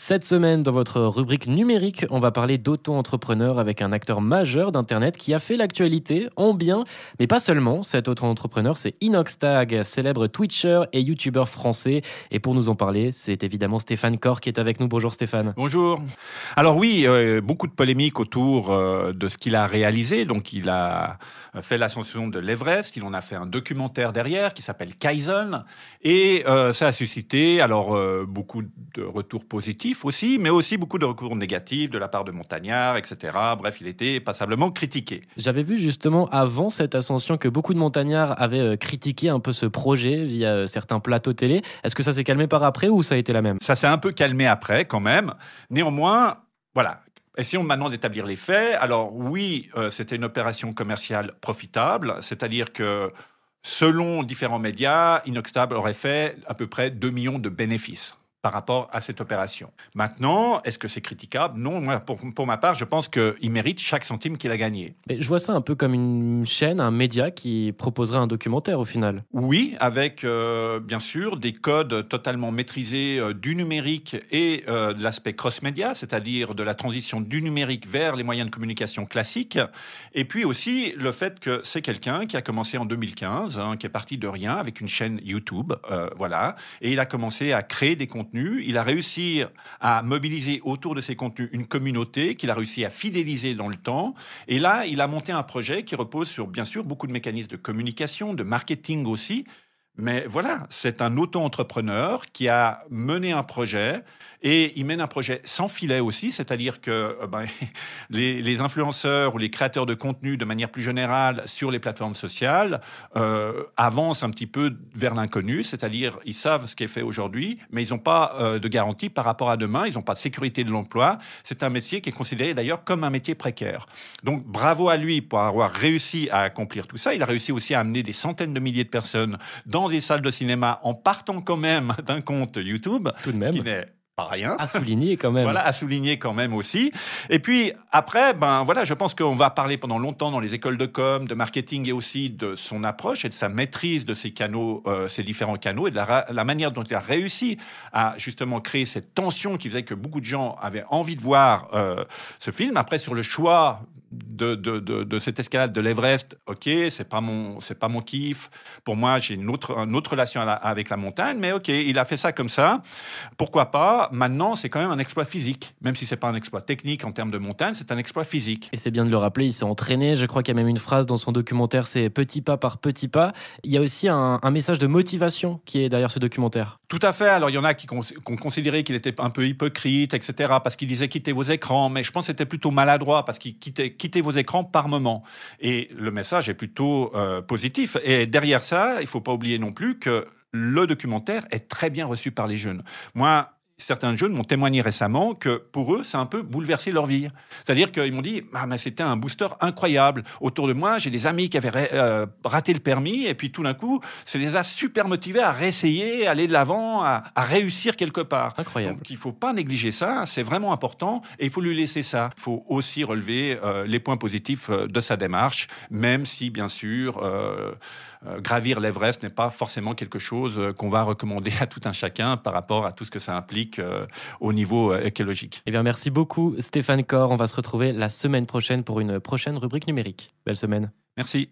Cette semaine, dans votre rubrique numérique, on va parler d'auto-entrepreneur avec un acteur majeur d'Internet qui a fait l'actualité en bien, mais pas seulement. Cet auto-entrepreneur, c'est Inoxtag, célèbre Twitcher et YouTuber français. Et pour nous en parler, c'est évidemment Stéphane Corr qui est avec nous. Bonjour Stéphane. Bonjour. Alors oui, beaucoup de polémiques autour de ce qu'il a réalisé. Donc il a fait l'ascension de l'Everest, il en a fait un documentaire derrière qui s'appelle Kaizen. Et ça a suscité beaucoup de retours positifs aussi, mais aussi beaucoup de retours négatifs de la part de montagnards, etc. Bref, il était passablement critiqué. J'avais vu justement avant cette ascension que beaucoup de montagnards avaient critiqué un peu ce projet via certains plateaux télé. Est-ce que ça s'est calmé par après ou ça a été la même ? Ça s'est un peu calmé après quand même. Néanmoins, voilà. Essayons maintenant d'établir les faits. Alors oui, c'était une opération commerciale profitable, c'est-à-dire que selon différents médias, Inoxtag aurait fait à peu près 2 millions de bénéfices par rapport à cette opération. Maintenant, est-ce que c'est critiquable ? Non, moi, pour ma part, je pense qu'il mérite chaque centime qu'il a gagné. Mais je vois ça un peu comme une chaîne, un média qui proposerait un documentaire au final. Oui, avec bien sûr des codes totalement maîtrisés du numérique et de l'aspect cross-média, c'est-à-dire de la transition du numérique vers les moyens de communication classiques. Et puis aussi le fait que c'est quelqu'un qui a commencé en 2015, qui est parti de rien avec une chaîne YouTube, voilà, et il a commencé à créer des contenus. Il a réussi à mobiliser autour de ses contenus une communauté qu'il a réussi à fidéliser dans le temps. Et là, il a monté un projet qui repose sur, bien sûr, beaucoup de mécanismes de communication, de marketing aussi. Mais voilà, c'est un auto-entrepreneur qui a mené un projet et il mène un projet sans filet aussi, c'est-à-dire que les influenceurs ou les créateurs de contenu de manière plus générale sur les plateformes sociales avancent un petit peu vers l'inconnu, c'est-à-dire ils savent ce qui est fait aujourd'hui, mais ils n'ont pas de garantie par rapport à demain, ils n'ont pas de sécurité de l'emploi. C'est un métier qui est considéré d'ailleurs comme un métier précaire. Donc bravo à lui pour avoir réussi à accomplir tout ça. Il a réussi aussi à amener des centaines de milliers de personnes dans des salles de cinéma en partant quand même d'un compte YouTube, Tout de même. ce qui n'est pas rien. À souligner quand même. Voilà, à souligner quand même aussi. Et puis après, je pense qu'on va parler pendant longtemps dans les écoles de com, de marketing et aussi de son approche et de sa maîtrise de ces canaux, ces différents canaux et de la manière dont il a réussi à justement créer cette tension qui faisait que beaucoup de gens avaient envie de voir ce film. Après, sur le choix de cette escalade de l'Everest, ok, c'est pas mon kiff. Pour moi, j'ai une autre relation avec la montagne, mais ok, il a fait ça comme ça. Pourquoi pas ? Maintenant, c'est quand même un exploit physique, même si c'est pas un exploit technique en termes de montagne, c'est un exploit physique. Et c'est bien de le rappeler, il s'est entraîné. Je crois qu'il y a même une phrase dans son documentaire, c'est petit pas par petit pas. Il y a aussi un message de motivation qui est derrière ce documentaire. Tout à fait. Alors, il y en a qui ont considéré qu'il était un peu hypocrite, etc., parce qu'il disait quittez vos écrans. Mais je pense que c'était plutôt maladroit, parce qu'il quittez vos écrans par moment. Et le message est plutôt positif. Et derrière ça, il ne faut pas oublier non plus que le documentaire est très bien reçu par les jeunes. Moi, certains jeunes m'ont témoigné récemment que pour eux, ça a un peu bouleversé leur vie. C'est-à-dire qu'ils m'ont dit mais c'était un booster incroyable. Autour de moi, j'ai des amis qui avaient raté le permis et puis tout d'un coup, ça les a super motivés à réessayer, à aller de l'avant, à réussir quelque part. Incroyable. Donc il ne faut pas négliger ça, c'est vraiment important et il faut lui laisser ça. Il faut aussi relever les points positifs de sa démarche, même si bien sûr gravir l'Everest n'est pas forcément quelque chose qu'on va recommander à tout un chacun par rapport à tout ce que ça implique au niveau écologique. Eh bien, merci beaucoup Stéphane Corr. On va se retrouver la semaine prochaine pour une prochaine rubrique numérique. Belle semaine. Merci.